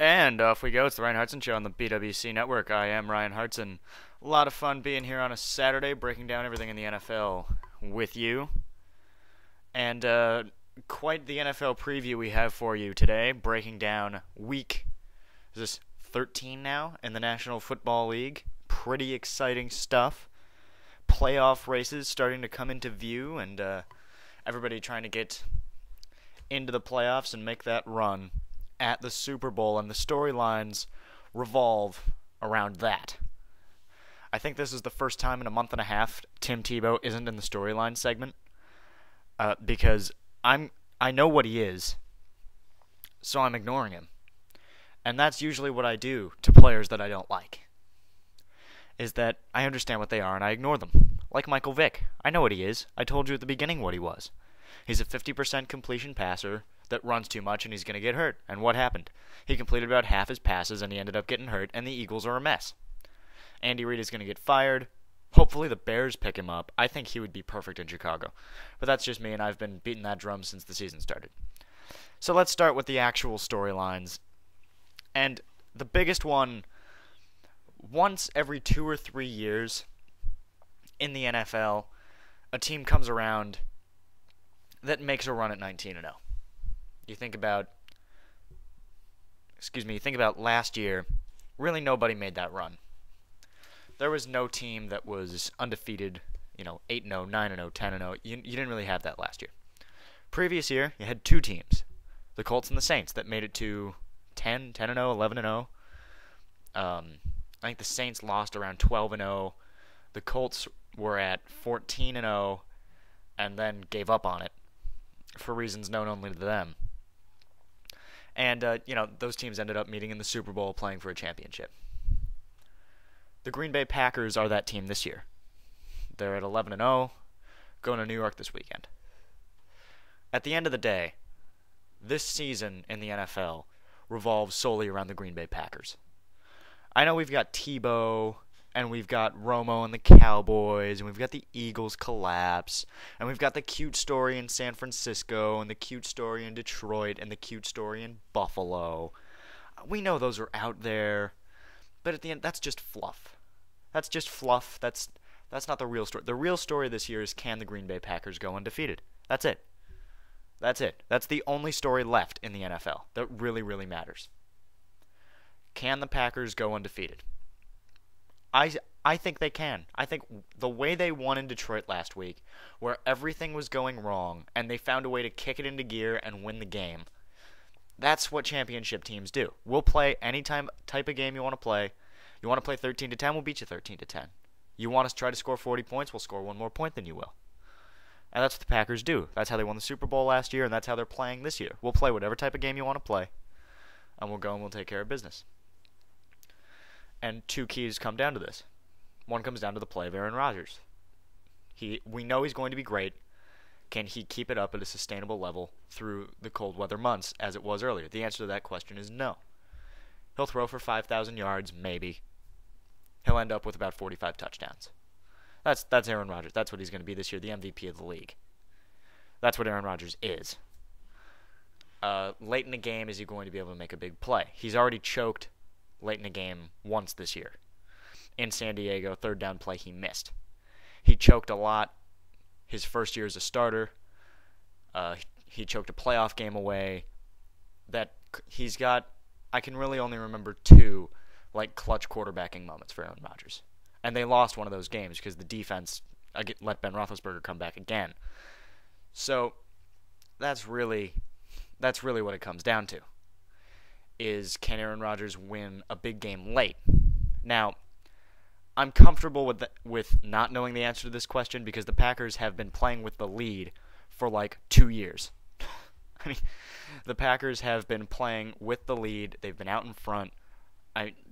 And off we go. It's the Ryan Hartson Show on the BWC Network. I am Ryan Hartson. A lot of fun being here on a Saturday, breaking down everything in the NFL with you. And quite the NFL preview we have for you today, breaking down week, is this 13 now in the National Football League? Pretty exciting stuff. Playoff races starting to come into view, and everybody trying to get into the playoffs and make that run at the Super Bowl, and the storylines revolve around that. I think this is the first time in a month and a half Tim Tebow isn't in the storyline segment, because I know what he is, so I'm ignoring him. And that's usually what I do to players that I don't like, is that I understand what they are and I ignore them. Like Michael Vick. I know what he is. I told you at the beginning what he was. He's a 50% completion passer that runs too much and he's going to get hurt. And what happened? He completed about half his passes and he ended up getting hurt, and the Eagles are a mess. Andy Reid is going to get fired. Hopefully the Bears pick him up. I think he would be perfect in Chicago. But that's just me, and I've been beating that drum since the season started. So let's start with the actual storylines. And the biggest one, once every 2 or 3 years in the NFL, a team comes around that makes a run at 19-0. You think about last year, really nobody made that run. There was no team that was undefeated, 8-0, 9-0, 10-0. You didn't really have that last year. Previous year, you had two teams, the Colts and the Saints, that made it to 10-0, 11-0. I think the Saints lost around 12-0. The Colts were at 14-0 and then gave up on it for reasons known only to them. And, those teams ended up meeting in the Super Bowl playing for a championship. The Green Bay Packers are that team this year. They're at 11-0, going to New York this weekend. At the end of the day, this season in the NFL revolves solely around the Green Bay Packers. I know we've got Tebow, and we've got Romo and the Cowboys, and we've got the Eagles collapse, and we've got the cute story in San Francisco, and the cute story in Detroit, and the cute story in Buffalo. We know those are out there, but at the end, that's just fluff. That's just fluff. That's not the real story. The real story this year is, can the Green Bay Packers go undefeated? That's it. That's it. That's the only story left in the NFL that really, really matters. Can the Packers go undefeated? I think they can. I think the way they won in Detroit last week, where everything was going wrong, and they found a way to kick it into gear and win the game, that's what championship teams do. We'll play any type of game you want to play. You want to play 13-10, we'll beat you 13-10. You want us to try to score 40 points, we'll score one more point than you will. And that's what the Packers do. That's how they won the Super Bowl last year, and that's how they're playing this year. We'll play whatever type of game you want to play, and we'll go and we'll take care of business. And two keys come down to this. One comes down to the play of Aaron Rodgers. We know he's going to be great. Can he keep it up at a sustainable level through the cold weather months as it was earlier? The answer to that question is no. He'll throw for 5,000 yards, maybe. He'll end up with about 45 touchdowns. That's Aaron Rodgers. That's what he's going to be this year, the MVP of the league. That's what Aaron Rodgers is. Late in the game, is he going to be able to make a big play? He's already choked late in the game once this year. In San Diego, third down play he missed. He choked a lot his first year as a starter. He choked a playoff game away. That he's got, I can really only remember two clutch quarterbacking moments for Aaron Rodgers. And they lost one of those games because the defense let Ben Roethlisberger come back again. So that's really what it comes down to. Is, can Aaron Rodgers win a big game late? Now, I'm comfortable with not knowing the answer to this question because the Packers have been playing with the lead for 2 years. I mean, the Packers have been playing with the lead. They've been out in front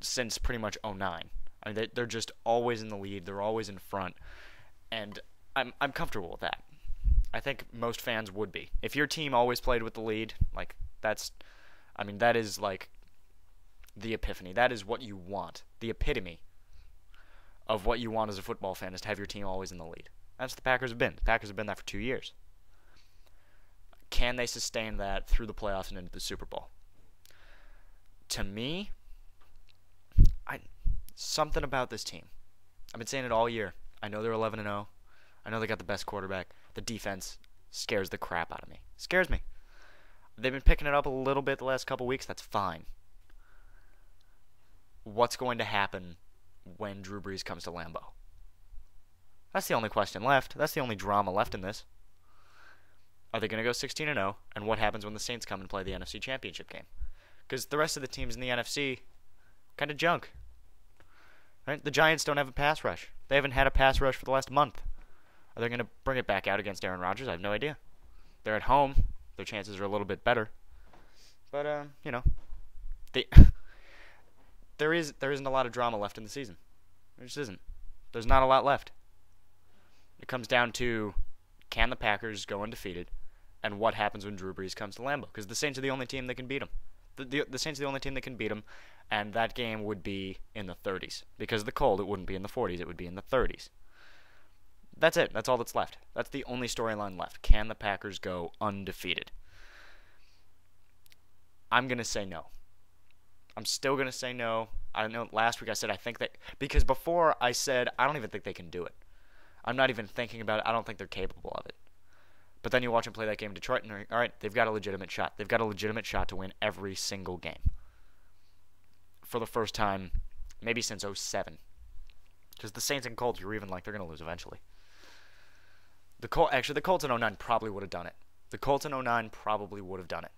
since pretty much 2009. I mean, they're just always in the lead. They're always in front, and I'm comfortable with that. I think most fans would be. If your team always played with the lead, that is the epiphany. That is what you want. The epitome of what you want as a football fan is to have your team always in the lead. That's what the Packers have been. The Packers have been that for 2 years. Can they sustain that through the playoffs and into the Super Bowl? To me, I something about this team. I've been saying it all year. I know they're 11-0. I know they got the best quarterback. The defense scares the crap out of me. Scares me. They've been picking it up a little bit the last couple weeks. That's fine. What's going to happen when Drew Brees comes to Lambeau? That's the only question left. That's the only drama left in this. Are they going to go 16-0? And what happens when the Saints come and play the NFC Championship game? Because the rest of the teams in the NFC, kind of junk. Right? The Giants don't have a pass rush. They haven't had a pass rush for the last month. Are they going to bring it back out against Aaron Rodgers? I have no idea. They're at home. Their chances are a little bit better. But, they, there isn't a lot of drama left in the season. There just isn't. There's not a lot left. It comes down to, can the Packers go undefeated, and what happens when Drew Brees comes to Lambeau? Because the Saints are the only team that can beat them. The Saints are the only team that can beat them, and that game would be in the 30s. Because of the cold, it wouldn't be in the 40s. It would be in the 30s. That's it. That's all that's left. That's the only storyline left. Can the Packers go undefeated? I'm going to say no. I'm still going to say no. I know last week I said I think that, because before I said I don't even think they can do it. I'm not even thinking about it. I don't think they're capable of it. But then you watch them play that game in Detroit, and all right, they've got a legitimate shot. They've got a legitimate shot to win every single game. For the first time, maybe since 2007. Because the Saints and Colts, you're even like they're going to lose eventually. The Colts in 2009 probably would have done it. The Colts in 2009 probably would have done it.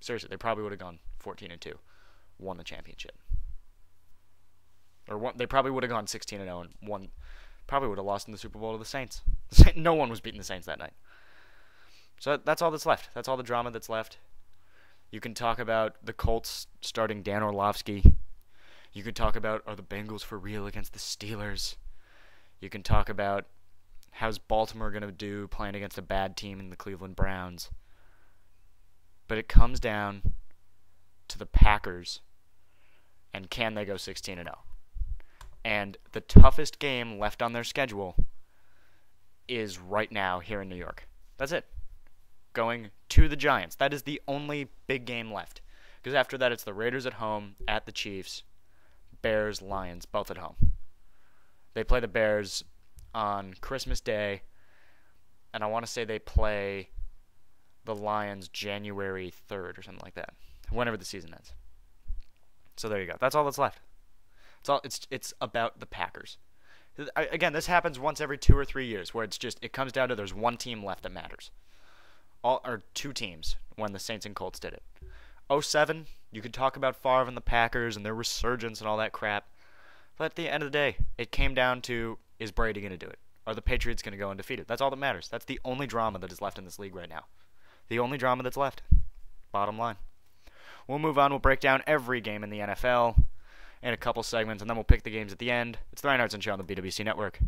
Seriously, they probably would have gone 14-2, won the championship. They probably would have gone 16-0 and won. Probably would have lost in the Super Bowl to the Saints. No one was beating the Saints that night. So that's all that's left. That's all the drama that's left. You can talk about the Colts starting Dan Orlovsky. You can talk about, are the Bengals for real against the Steelers? You can talk about, how's Baltimore going to do playing against a bad team in the Cleveland Browns? But it comes down to the Packers, and can they go 16-0? And the toughest game left on their schedule is right now here in New York. That's it. Going to the Giants. That is the only big game left. Because after that, it's the Raiders at home, at the Chiefs, Bears, Lions, both at home. They play the Bears on Christmas Day, and I want to say they play the Lions January 3rd or something like that, whenever the season ends. So there you go. That's all that's left. It's about the Packers. Again, this happens once every 2 or 3 years, where it comes down to there's one team left that matters. Or two teams, when the Saints and Colts did it. 2007, you could talk about Favre and the Packers and their resurgence and all that crap. But at the end of the day, it came down to, is Brady going to do it? Are the Patriots going to go undefeated? That's all that matters. That's the only drama that is left in this league right now. The only drama that's left. Bottom line. We'll move on. We'll break down every game in the NFL in a couple segments, and then we'll pick the games at the end. It's the Ryan Hartson Show on the BWC Network.